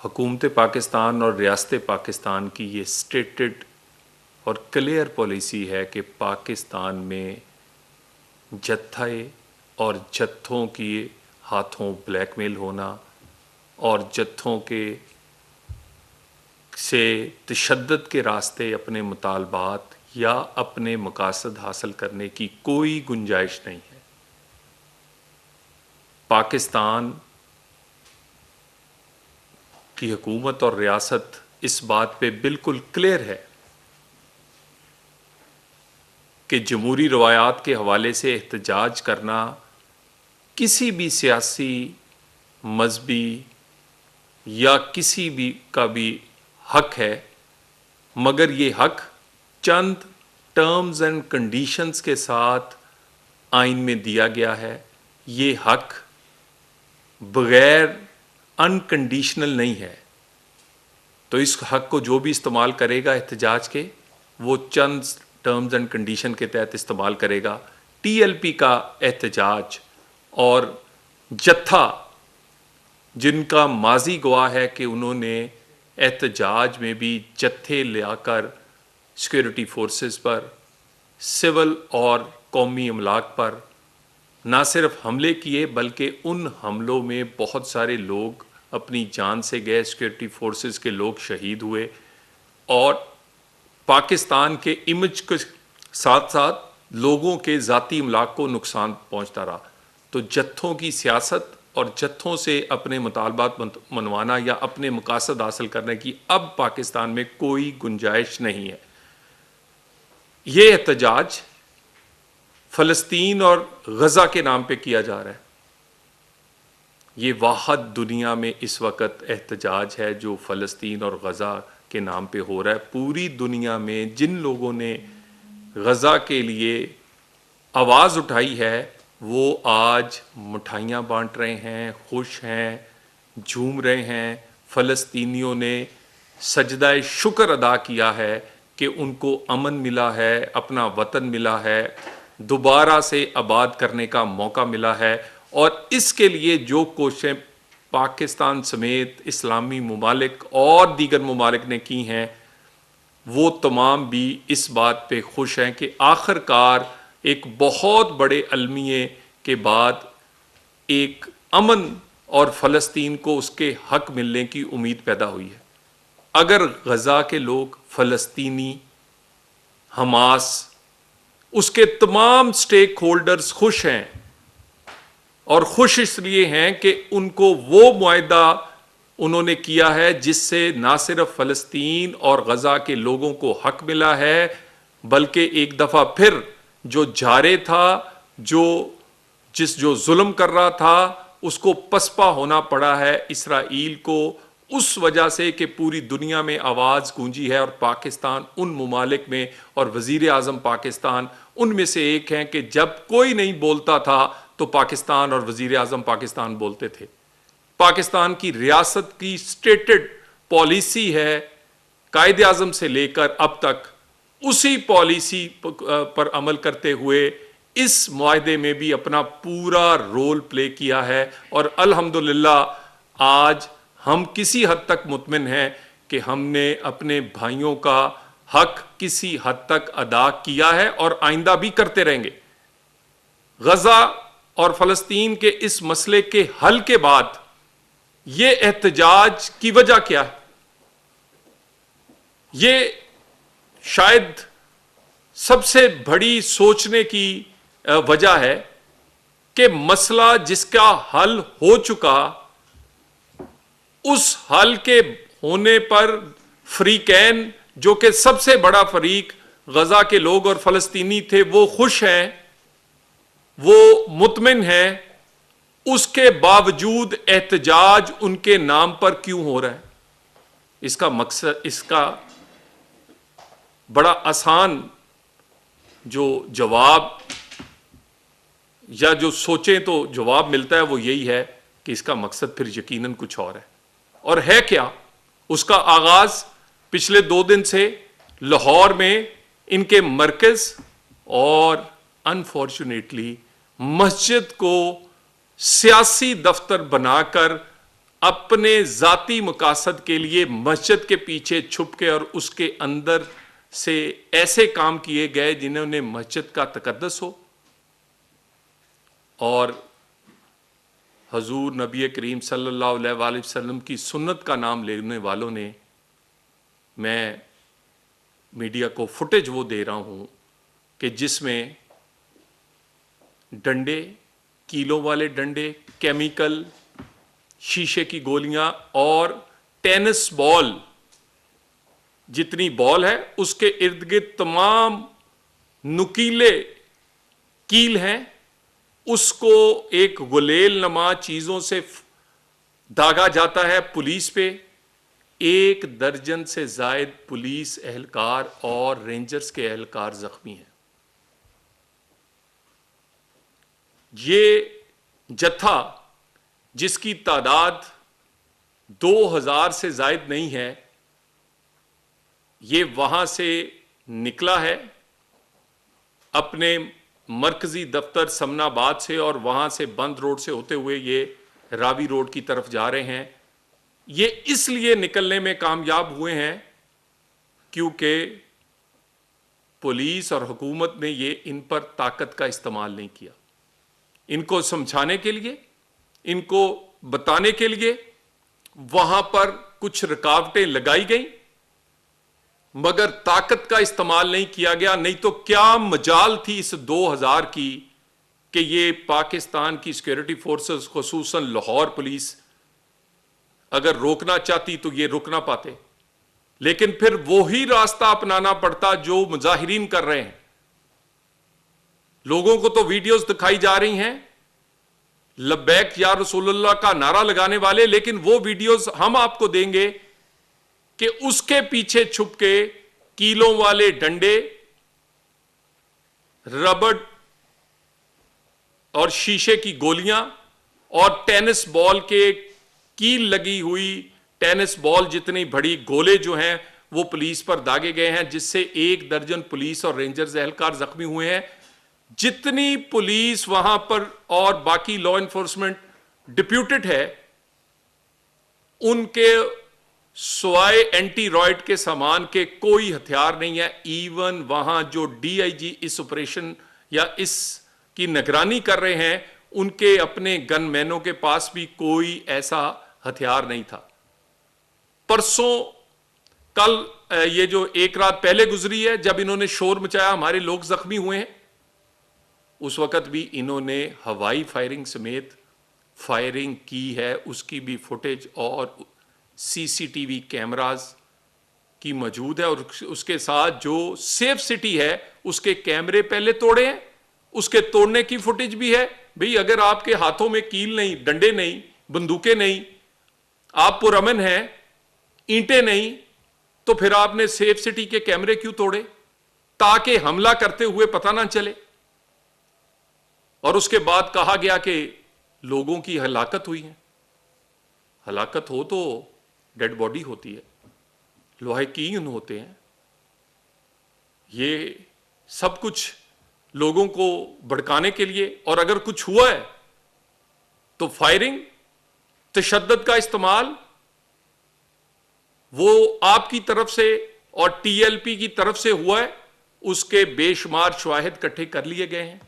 حکومت پاکستان اور ریاست پاکستان کی یہ اسٹیٹڈ اور کلیئر پالیسی ہے کہ پاکستان میں جتھے اور جتھوں کی ہاتھوں بلیک میل ہونا اور جتھوں کے سے تشدد کے راستے اپنے مطالبات یا اپنے مقاصد حاصل کرنے کی کوئی گنجائش نہیں ہے۔ پاکستان کی حکومت اور ریاست اس بات پہ بالکل کلیئر ہے کہ جمہوری روایات کے حوالے سے احتجاج کرنا کسی بھی سیاسی، مذہبی یا کسی بھی کا بھی حق ہے، مگر یہ حق چند ٹرمز اینڈ کنڈیشنز کے ساتھ آئین میں دیا گیا ہے۔ یہ حق بغیر انکنڈیشنل نہیں ہے، تو اس حق کو جو بھی استعمال کرے گا احتجاج کے، وہ چند ٹرمز اینڈ کنڈیشن کے تحت استعمال کرے گا۔ ٹی ایل پی کا احتجاج اور جتھا جن کا ماضی گواہ ہے کہ انہوں نے احتجاج میں بھی جتھے لیا کر سیکورٹی فورسز پر، سول اور قومی املاک پر نہ صرف حملے کیے بلکہ ان حملوں میں بہت سارے لوگ اپنی جان سے گئے، سیکورٹی فورسز کے لوگ شہید ہوئے، اور پاکستان کے امیج کے ساتھ ساتھ لوگوں کے ذاتی املاک کو نقصان پہنچتا رہا۔ تو جتھوں کی سیاست اور جتھوں سے اپنے مطالبات منوانا یا اپنے مقاصد حاصل کرنے کی اب پاکستان میں کوئی گنجائش نہیں ہے۔ یہ احتجاج فلسطین اور غزہ کے نام پہ کیا جا رہا ہے۔ یہ واحد دنیا میں اس وقت احتجاج ہے جو فلسطین اور غزہ کے نام پہ ہو رہا ہے۔ پوری دنیا میں جن لوگوں نے غزہ کے لیے آواز اٹھائی ہے وہ آج مٹھائیاں بانٹ رہے ہیں، خوش ہیں، جھوم رہے ہیں۔ فلسطینیوں نے سجدہ شکر ادا کیا ہے کہ ان کو امن ملا ہے، اپنا وطن ملا ہے، دوبارہ سے آباد کرنے کا موقع ملا ہے، اور اس کے لیے جو کوششیں پاکستان سمیت اسلامی ممالک اور دیگر ممالک نے کی ہیں، وہ تمام بھی اس بات پہ خوش ہیں کہ آخر کار ایک بہت بڑے المیے کے بعد ایک امن اور فلسطین کو اس کے حق ملنے کی امید پیدا ہوئی ہے۔ اگر غزہ کے لوگ، فلسطینی، حماس، اس کے تمام سٹیک ہولڈرز خوش ہیں، اور خوش اس لیے ہیں کہ ان کو وہ معاہدہ انہوں نے کیا ہے جس سے نہ صرف فلسطین اور غزہ کے لوگوں کو حق ملا ہے، بلکہ ایک دفعہ پھر جو جارے تھا، جو ظلم کر رہا تھا، اس کو پسپا ہونا پڑا ہے اسرائیل کو، اس وجہ سے کہ پوری دنیا میں آواز گونجی ہے، اور پاکستان ان ممالک میں، اور وزیر اعظم پاکستان ان میں سے ایک ہیں کہ جب کوئی نہیں بولتا تھا تو پاکستان اور وزیر اعظم پاکستان بولتے تھے۔ پاکستان کی ریاست کی اسٹیٹڈ پالیسی ہے، قائد اعظم سے لے کر اب تک اسی پالیسی پر عمل کرتے ہوئے اس معاہدے میں بھی اپنا پورا رول پلے کیا ہے، اور الحمدللہ آج ہم کسی حد تک مطمئن ہیں کہ ہم نے اپنے بھائیوں کا حق کسی حد تک ادا کیا ہے اور آئندہ بھی کرتے رہیں گے۔ غزہ اور فلسطین کے اس مسئلے کے حل کے بعد یہ احتجاج کی وجہ کیا ہے؟ یہ شاید سب سے بڑی سوچنے کی وجہ ہے کہ مسئلہ جس کا حل ہو چکا، اس حل کے ہونے پر فریقین، جو کہ سب سے بڑا فریق غزہ کے لوگ اور فلسطینی تھے، وہ خوش ہیں، وہ مطمئن ہیں، اس کے باوجود احتجاج ان کے نام پر کیوں ہو رہا ہے؟ اس کا مقصد، اس کا بڑا آسان جو جواب یا جو سوچیں تو جواب ملتا ہے وہ یہی ہے کہ اس کا مقصد پھر یقیناً کچھ اور ہے۔ اور ہے کیا؟ اس کا آغاز پچھلے 2 دن سے لاہور میں ان کے مرکز اور انفارچونیٹلی مسجد کو سیاسی دفتر بنا کر اپنے ذاتی مقاصد کے لیے مسجد کے پیچھے چھپ کے اور اس کے اندر سے ایسے کام کیے گئے جنہوں نے مسجد کا تقدس ہو، اور حضور نبی کریم صلی اللہ علیہ وآلہ وسلم کی سنت کا نام لینے والوں نے، میں میڈیا کو فوٹیج وہ دے رہا ہوں کہ جس میں ڈنڈے، کیلوں والے ڈنڈے، کیمیکل، شیشے کی گولیاں اور ٹینس بال جتنی بال ہے اس کے ارد گرد تمام نکیلے کیل ہیں، اس کو ایک غلیل نما چیزوں سے داغا جاتا ہے پولیس پہ۔ 1 درجن سے زائد پولیس اہلکار اور رینجرز کے اہلکار زخمی ہیں۔ یہ جتھا جس کی تعداد 2000 سے زائد نہیں ہے، یہ وہاں سے نکلا ہے اپنے مرکزی دفتر سمن آباد سے، اور وہاں سے بند روڈ سے ہوتے ہوئے یہ راوی روڈ کی طرف جا رہے ہیں۔ یہ اس لیے نکلنے میں کامیاب ہوئے ہیں کیونکہ پولیس اور حکومت نے یہ ان پر طاقت کا استعمال نہیں کیا۔ ان کو سمجھانے کے لیے، ان کو بتانے کے لیے وہاں پر کچھ رکاوٹیں لگائی گئیں، مگر طاقت کا استعمال نہیں کیا گیا۔ نہیں تو کیا مجال تھی اس 2000 کی کہ یہ پاکستان کی سیکورٹی فورسز خصوصاً لاہور پولیس اگر روکنا چاہتی تو یہ روک نہ پاتے، لیکن پھر وہی راستہ اپنانا پڑتا جو مظاہرین کر رہے ہیں۔ لوگوں کو تو ویڈیوز دکھائی جا رہی ہیں لبیک یا رسول اللہ کا نعرہ لگانے والے، لیکن وہ ویڈیوز ہم آپ کو دیں گے کہ اس کے پیچھے چھپ کے کیلوں والے ڈنڈے، ربڑ اور شیشے کی گولیاں اور ٹینس بال کے کیل لگی ہوئی ٹینس بال جتنی بڑی گولے جو ہیں وہ پولیس پر داغے گئے ہیں، جس سے 1 درجن پولیس اور رینجرز اہلکار زخمی ہوئے ہیں۔ جتنی پولیس وہاں پر اور باقی لا انفورسمنٹ ڈپیوٹڈ ہے، ان کے سوائے اینٹی رائٹ کے سامان کے کوئی ہتھیار نہیں ہے۔ ایون وہاں جو D I G us operation یا اس کی نگرانی کر رہے ہیں، ان کے اپنے گن مینوں کے پاس بھی کوئی ایسا ہتھیار نہیں تھا۔ پرسوں کل یہ جو 1 رات پہلے گزری ہے، جب انہوں نے شور مچایا، ہمارے لوگ زخمی ہوئے ہیں، اس وقت بھی انہوں نے ہوائی فائرنگ سمیت فائرنگ کی ہے۔ اس کی بھی فوٹیج اور سی سی ٹی وی کیمراز کی موجود ہے، اور اس کے ساتھ جو سیف سٹی ہے اس کے کیمرے پہلے توڑے ہیں، اس کے توڑنے کی فوٹیج بھی ہے۔ بھئی اگر آپ کے ہاتھوں میں کیل نہیں، ڈنڈے نہیں، بندوقیں نہیں، آپ پرامن ہیں، اینٹیں نہیں، تو پھر آپ نے سیف سٹی کے کیمرے کیوں توڑے؟ تاکہ حملہ کرتے ہوئے پتہ نہ چلے۔ اور اس کے بعد کہا گیا کہ لوگوں کی ہلاکت ہوئی ہے۔ ہلاکت ہو تو ڈیڈ باڈی ہوتی ہے، لواحقین ہوتے ہیں۔ یہ سب کچھ لوگوں کو بھڑکانے کے لیے، اور اگر کچھ ہوا ہے تو فائرنگ، تشدد کا استعمال، وہ آپ کی طرف سے اور ٹی ایل پی کی طرف سے ہوا ہے، اس کے بے شمار شواہد اکٹھے کر لیے گئے ہیں۔